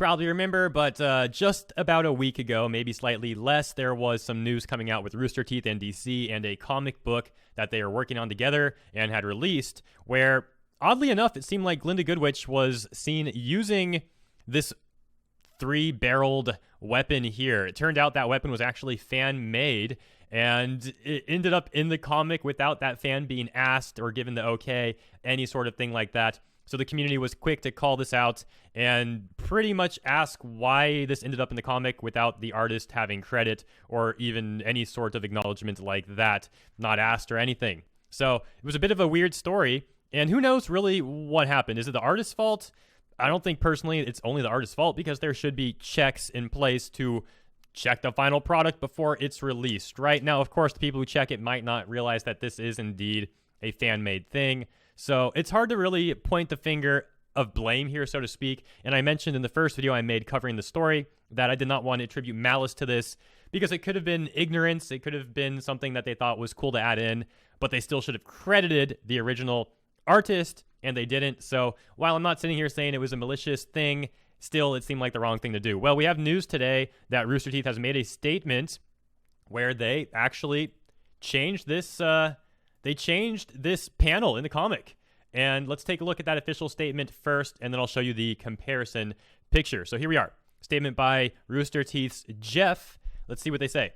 probably remember, but just about a week ago, maybe slightly less, there was some news coming out with Rooster Teeth and DC and a comic book that they are working on together and had released, where, oddly enough, it seemed like Glinda Goodwitch was seen using this 3-barreled weapon here. It turned out that weapon was actually fan-made, and it ended up in the comic without that fan being asked or given the okay, any sort of thing like that. So the community was quick to call this out and pretty much ask why this ended up in the comic without the artist having credit or even any sort of acknowledgement like that, not asked or anything. So it was a bit of a weird story, and who knows really what happened. Is it the artist's fault? I don't think personally it's only the artist's fault, because there should be checks in place to check the final product before it's released, right? Now, of course, the people who check it might not realize that this is indeed a fan-made thing. So it's hard to really point the finger of blame here, so to speak. And I mentioned in the first video I made covering the story that I did not want to attribute malice to this, because it could have been ignorance. It could have been something that they thought was cool to add in, but they still should have credited the original artist, and they didn't. So while I'm not sitting here saying it was a malicious thing, still it seemed like the wrong thing to do. Well, we have news today that Rooster Teeth has made a statement where they actually changed this panel in the comic. And let's take a look at that official statement first, and then I'll show you the comparison picture. So here we are. Statement by Rooster Teeth's Jeff. Let's see what they say.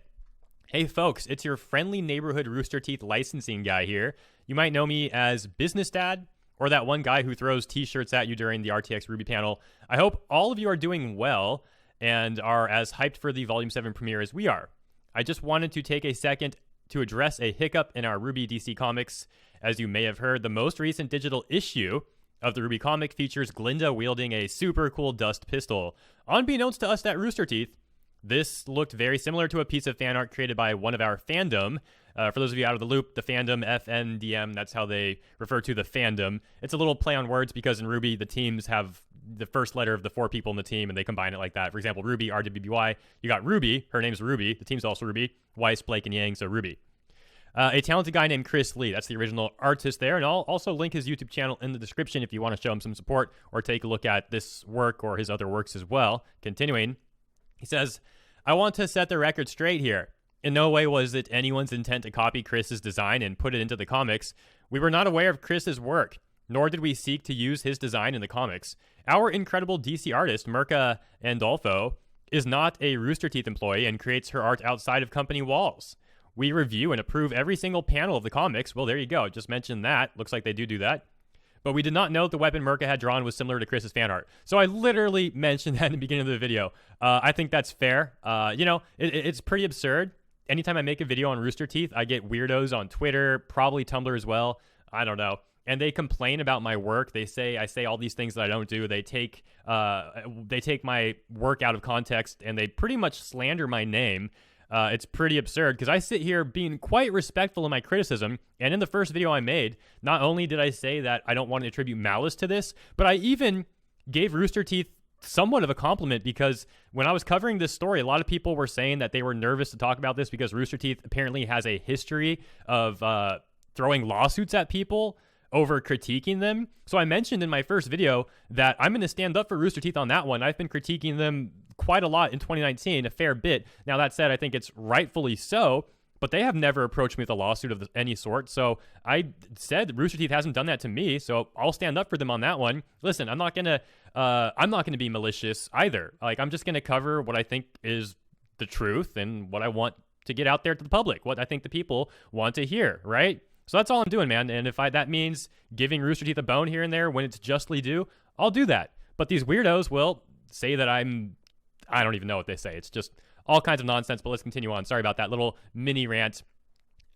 Hey folks, it's your friendly neighborhood Rooster Teeth licensing guy here. You might know me as Business Dad, or that one guy who throws t-shirts at you during the RTX RWBY panel. I hope all of you are doing well and are as hyped for the Volume 7 premiere as we are. I just wanted to take a second to address a hiccup in our RWBY DC comics. As you may have heard, the most recent digital issue of the RWBY comic features Glinda wielding a super cool dust pistol. Unbeknownst to us at Rooster Teeth, this looked very similar to a piece of fan art created by one of our fandom. For those of you out of the loop, the fandom, FNDM, that's how they refer to the fandom. It's a little play on words because in RWBY, the teams have the first letter of the 4 people in the team, and they combine it like that. For example, RWBY, RWBY, you got Ruby, her name's Ruby, the team's also Ruby, Weiss, Blake, and Yang, so Ruby. A talented guy named Chris Lee, that's the original artist there, and I'll also link his YouTube channel in the description if you want to show him some support or take a look at this work or his other works as well. Continuing, he says, I want to set the record straight here. In no way was it anyone's intent to copy Chris's design and put it into the comics. We were not aware of Chris's work, nor did we seek to use his design in the comics. Our incredible DC artist, Mirka Andolfo, is not a Rooster Teeth employee and creates her art outside of company walls. We review and approve every single panel of the comics. Well, there you go. Just mentioned that. Looks like they do that. But we did not know the weapon Mirka had drawn was similar to Chris's fan art. So I literally mentioned that in the beginning of the video. I think that's fair. It's pretty absurd. Anytime I make a video on Rooster Teeth, I get weirdos on Twitter, probably Tumblr as well. I don't know. And they complain about my work. They say I say all these things that I don't do. They take my work out of context, and they pretty much slander my name. It's pretty absurd because I sit here being quite respectful in my criticism. And in the first video I made, not only did I say that I don't want to attribute malice to this, but I even gave Rooster Teeth somewhat of a compliment, because when I was covering this story, a lot of people were saying that they were nervous to talk about this because Rooster Teeth apparently has a history of throwing lawsuits at people over critiquing them. So I mentioned in my first video that I'm going to stand up for Rooster Teeth on that one. I've been critiquing them quite a lot in 2019, a fair bit. Now, that said, I think it's rightfully so, but they have never approached me with a lawsuit of any sort. So I said Rooster Teeth hasn't done that to me, so I'll stand up for them on that one. Listen, I'm not gonna be malicious either. Like, I'm just gonna cover what I think is the truth and what I want to get out there to the public, what I think the people want to hear, right? So that's all I'm doing, man. And if that means giving Rooster Teeth a bone here and there when it's justly due, I'll do that. But these weirdos will say that I don't even know what they say. It's just all kinds of nonsense, but let's continue on. Sorry about that little mini rant.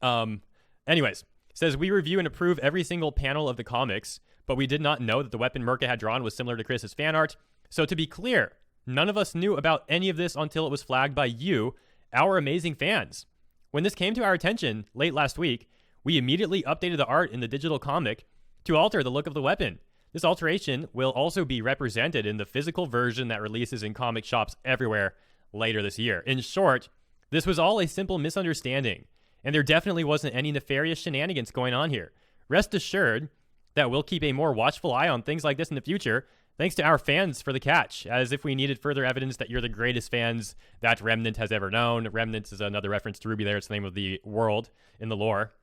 Anyways, says we review and approve every single panel of the comics, but we did not know that the weapon Mirka had drawn was similar to Chris's fan art. So to be clear, none of us knew about any of this until it was flagged by you, our amazing fans. When this came to our attention late last week, we immediately updated the art in the digital comic to alter the look of the weapon. This alteration will also be represented in the physical version that releases in comic shops everywhere later this year. In short, this was all a simple misunderstanding, and there definitely wasn't any nefarious shenanigans going on here. Rest assured that we'll keep a more watchful eye on things like this in the future. Thanks to our fans for the catch, as if we needed further evidence that you're the greatest fans that Remnant has ever known. Remnant is another reference to RWBY there. It's the name of the world in the lore.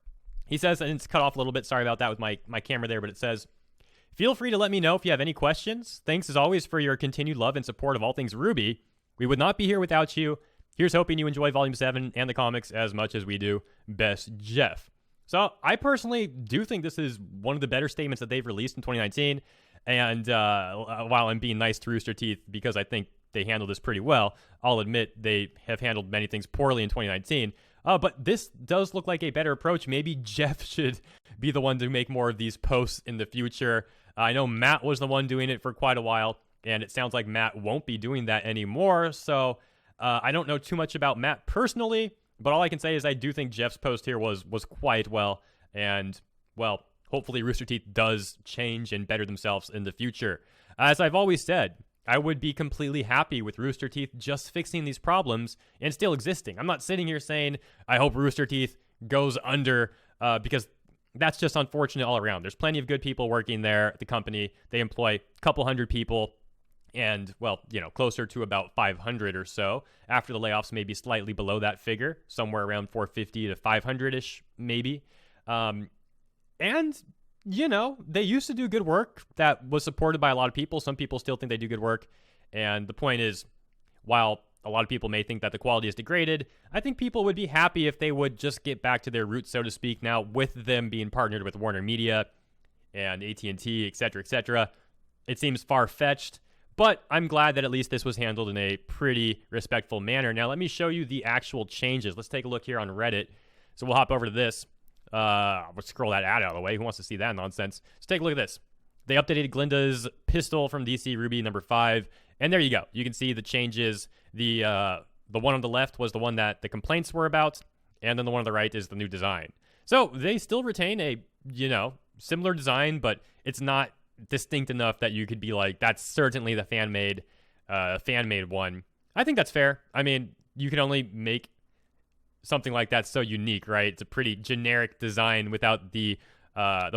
He says, and it's cut off a little bit. Sorry about that with my camera there, but it says, feel free to let me know if you have any questions. Thanks as always for your continued love and support of all things RWBY. We would not be here without you. Here's hoping you enjoy Volume 7 and the comics as much as we do. Best, Jeff. So I personally do think this is one of the better statements that they've released in 2019. And while I'm being nice to Rooster Teeth because I think they handled this pretty well, I'll admit they have handled many things poorly in 2019. But this does look like a better approach. Maybe Jeff should be the one to make more of these posts in the future. I know Matt was the one doing it for quite a while, and it sounds like Matt won't be doing that anymore. So I don't know too much about Matt personally, but all I can say is I do think Jeff's post here was quite well. And, well, hopefully Rooster Teeth does change and better themselves in the future. As I've always said, I would be completely happy with Rooster Teeth just fixing these problems and still existing. I'm not sitting here saying I hope Rooster Teeth goes under because that's just unfortunate all around. There's plenty of good people working there at the company. They employ a couple hundred people and, well, closer to about 500 or so. After the layoffs, maybe slightly below that figure, somewhere around 450 to 500-ish maybe. And, they used to do good work that was supported by a lot of people. Some people still think they do good work. And the point is, while a lot of people may think that the quality is degraded, I think people would be happy if they would just get back to their roots, so to speak, now with them being partnered with Warner Media and AT&T, et cetera, et cetera. It seems far-fetched, but I'm glad that at least this was handled in a pretty respectful manner. Now, let me show you the actual changes. Let's take a look here on Reddit. So we'll hop over to this. Let's scroll that ad out of the way. Who wants to see that nonsense? Let's take a look at this. They updated Glinda's pistol from DC RWBY number 5, and there you go. You can see the changes. The one on the left was the one that the complaints were about, and then the one on the right is the new design. So they still retain a similar design, but it's not distinct enough that you could be like, that's certainly the fan-made one. I think that's fair. I mean, you can only make something like that so unique, right? It's a pretty generic design without the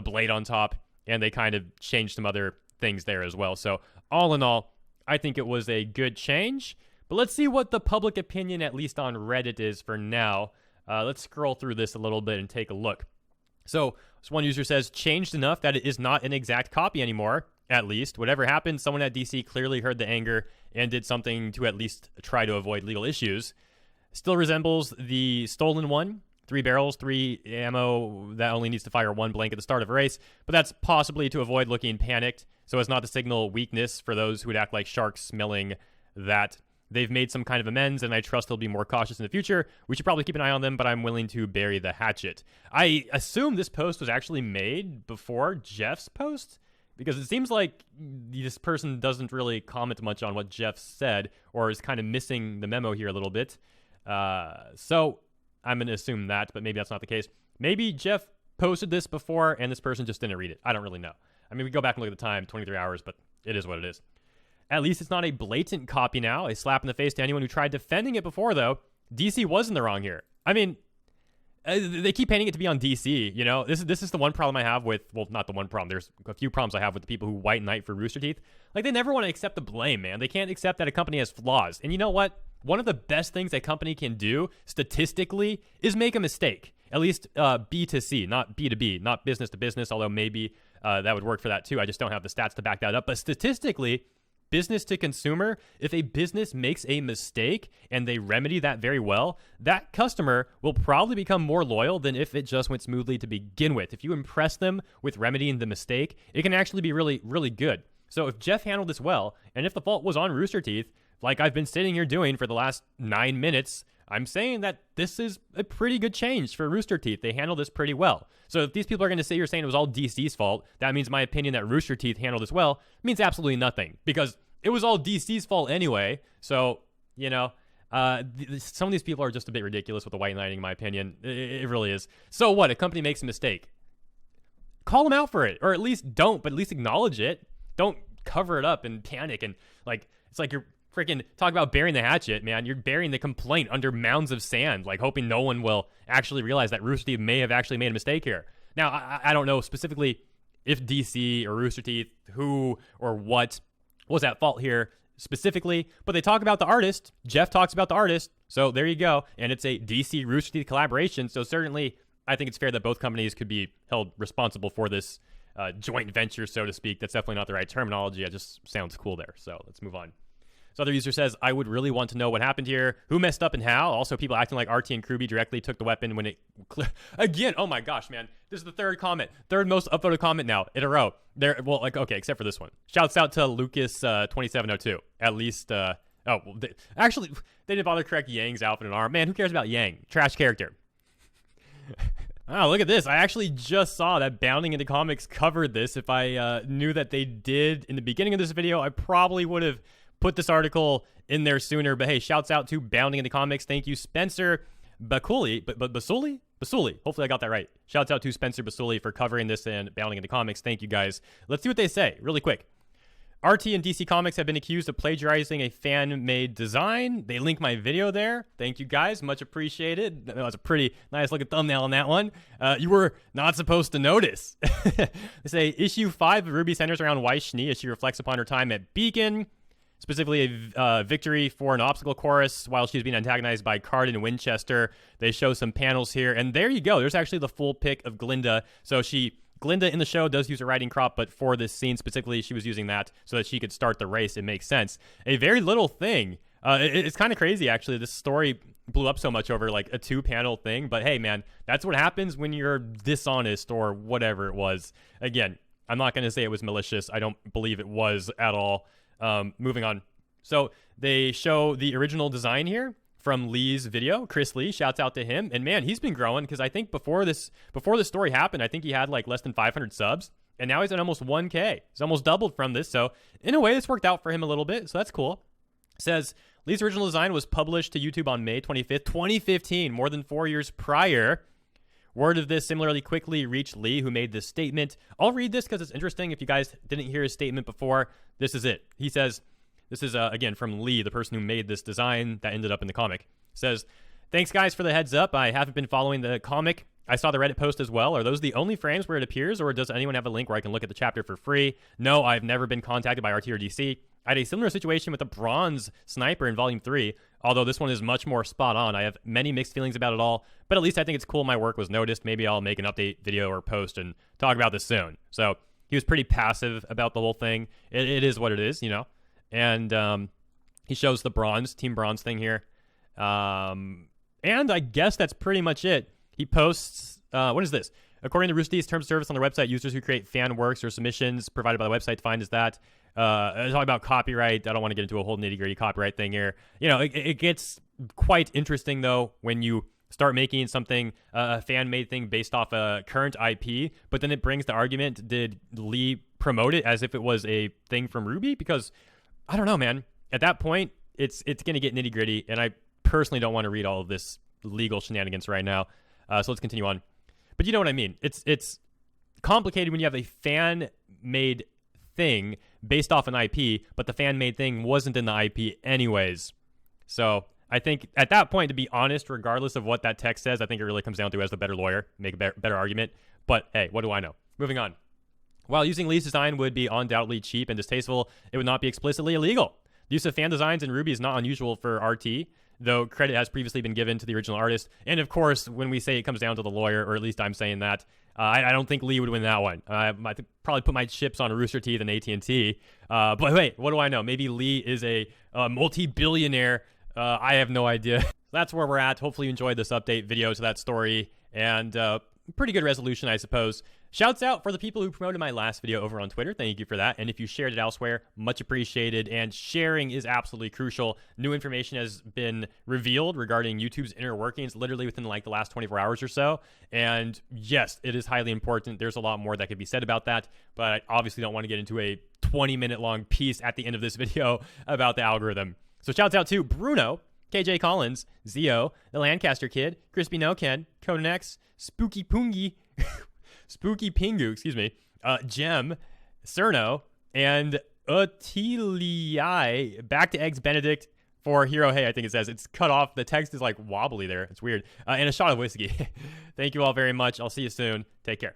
blade on top, and they kind of changed some other things there as well. So all in all, I think it was a good change. But let's see what the public opinion, at least on Reddit, is for now. Let's scroll through this a little bit and take a look. So this one user says, changed enough that it is not an exact copy anymore, at least. Whatever happened, someone at DC clearly heard the anger and did something to at least try to avoid legal issues. Still resembles the stolen one. 3 barrels, 3 ammo that only needs to fire 1 blank at the start of a race. But that's possibly to avoid looking panicked, so as not to signal weakness for those who would act like sharks smelling that. They've made some kind of amends, and I trust they'll be more cautious in the future. We should probably keep an eye on them, but I'm willing to bury the hatchet. I assume this post was actually made before Jeff's post, because it seems like this person doesn't really comment much on what Jeff said, or is kind of missing the memo here a little bit. So I'm going to assume that, but maybe that's not the case. Maybe Jeff posted this before, and this person just didn't read it. I don't really know. I mean, we go back and look at the time, 23 hours, but it is what it is. At least it's not a blatant copy now. A slap in the face to anyone who tried defending it before, though. DC was in the wrong here. I mean, they keep painting it to be on DC, This is the one problem I have with, well, not the one problem. There's a few problems I have with the people who white knight for Rooster Teeth. Like, they never want to accept the blame, man. They can't accept that a company has flaws. And you know what? One of the best things a company can do, statistically, is make a mistake. At least B to C, not B to B, not business to business, although maybe that would work for that too. I just don't have the stats to back that up. But statistically, business to consumer, if a business makes a mistake and they remedy that very well, that customer will probably become more loyal than if it just went smoothly to begin with. If you impress them with remedying the mistake, it can actually be really, really good. So if Jeff handled this well, and if the fault was on Rooster Teeth, like I've been sitting here doing for the last 9 minutes, I'm saying that this is a pretty good change for Rooster Teeth. They handled this pretty well. So if these people are going to say you're saying it was all DC's fault, that means my opinion that Rooster Teeth handled this well means absolutely nothing, because it was all DC's fault anyway. So, some of these people are just a bit ridiculous with the white knighting, in my opinion. It really is. So what? A company makes a mistake. Call them out for it, or at least don't, but at least acknowledge it. Don't cover it up and panic and it's like you're freaking talk about burying the hatchet, man. You're burying the complaint under mounds of sand, like hoping no one will actually realize that Rooster Teeth may have actually made a mistake here. Now, I don't know specifically if DC or Rooster Teeth, who or what was at fault here specifically, but they talk about the artist. Jeff talks about the artist. So there you go. And it's a DC Rooster Teeth collaboration. So certainly I think it's fair that both companies could be held responsible for this joint venture, so to speak. That's definitely not the right terminology. It just sounds cool there. So let's move on. So other user says, I would really want to know what happened here. Who messed up and how? Also, people acting like RT and Kruby directly took the weapon when it... Again, oh my gosh, man. This is the third comment. Third most upvoted comment now in a row. Well, like, okay, except for this one. Shouts out to Lucas2702. At least... actually, they didn't bother to correct Yang's outfit and arm. Man, who cares about Yang? Trash character. Oh, look at this. I actually just saw that Bounding Into Comics covered this. If I knew that they did in the beginning of this video, I probably would have put this article in there sooner. But hey, shouts out to Bounding Into Comics. Thank you, Spencer Basuli. Basuli? Basuli. Hopefully I got that right. Shouts out to Spencer Basuli for covering this and Bounding Into Comics. Thank you, guys. Let's see what they say really quick. RT and DC Comics have been accused of plagiarizing a fan-made design. They link my video there. Thank you, guys. Much appreciated. That was a pretty nice looking thumbnail on that one. You were not supposed to notice. They say, issue 5 of RWBY centers around Weiss Schnee as she reflects upon her time at Beacon, specifically a victory for an obstacle course while she's being antagonized by Cardin and Winchester. They show some panels here, and there you go. There's actually the full pic of Glinda. So Glinda in the show does use a riding crop, but for this scene specifically, she was using that so that she could start the race. It makes sense. A very little thing. It's kind of crazy, actually. This story blew up so much over like a 2-panel thing. But hey, man, that's what happens when you're dishonest or whatever it was. Again, I'm not going to say it was malicious. I don't believe it was at all. Moving on. So they show the original design here from Lee's video. Chris Lee, shouts out to him. And man, he's been growing because I think before this story happened, I think he had like less than 500 subs. And now he's at almost 1K. He's almost doubled from this. So in a way, this worked out for him a little bit. So that's cool. It says, Lee's original design was published to YouTube on May 25th, 2015, more than 4 years prior. Word of this similarly quickly reached Lee, who made this statement. I'll read this because it's interesting. If you guys didn't hear his statement before, this is it. He says, this is, again, from Lee, the person who made this design that ended up in the comic. Says, thanks, guys, for the heads up. I haven't been following the comic. I saw the Reddit post as well. Are those the only frames where it appears, or does anyone have a link where I can look at the chapter for free? No, I've never been contacted by RT or DC. I had a similar situation with the bronze sniper in Volume 3, although this one is much more spot on. I have many mixed feelings about it all, but at least I think it's cool my work was noticed. Maybe I'll make an update video or post and talk about this soon. So he was pretty passive about the whole thing. It is what it is, you know? And he shows the Team Bronze thing here. And I guess that's pretty much it. He posts, what is this? According to Rooster Teeth's terms of service on their website, users who create fan works or submissions provided by the website defined as that. Talking about copyright. I don't want to get into a whole nitty-gritty copyright thing here. You know, it gets quite interesting, though, when you start making something, a fan-made thing based off a current IP, but then it brings the argument, did Lee promote it as if it was a thing from RWBY? Because, I don't know, man. At that point, it's going to get nitty-gritty, and I personally don't want to read all of this legal shenanigans right now. So let's continue on. But you know what I mean. It's complicated when you have a fan-made thing based off an IP, but the fan-made thing wasn't in the IP anyways. So I think at that point, to be honest, regardless of what that text says, I think it really comes down to, as the better lawyer, make a better argument. But hey, what do I know? Moving on. While using Lee's design would be undoubtedly cheap and distasteful, it would not be explicitly illegal. The use of fan designs in RWBY is not unusual for RT, though credit has previously been given to the original artist. And of course, when we say it comes down to the lawyer, or at least I'm saying that, I don't think Lee would win that one. I probably put my chips on Rooster Teeth and AT&T. But wait, what do I know? Maybe Lee is a multi-billionaire. I have no idea. That's where we're at. Hopefully you enjoyed this update video to that story. And pretty good resolution, I suppose. Shouts out for the people who promoted my last video over on Twitter. Thank you for that. And if you shared it elsewhere, much appreciated. And sharing is absolutely crucial. New information has been revealed regarding YouTube's inner workings literally within like the last 24 hours or so. And yes, it is highly important. There's a lot more that could be said about that, but I obviously don't want to get into a 20-minute long piece at the end of this video about the algorithm. So shouts out to Bruno, KJ Collins, Zio, the Lancaster Kid, Crispy No Ken, Conan X, Spooky Pingu, Jem, Cerno, and Utilii, back to Eggs Benedict for HeroHei, I think it says. It's cut off. The text is like wobbly there. It's weird. And a shot of whiskey. Thank you all very much. I'll see you soon. Take care.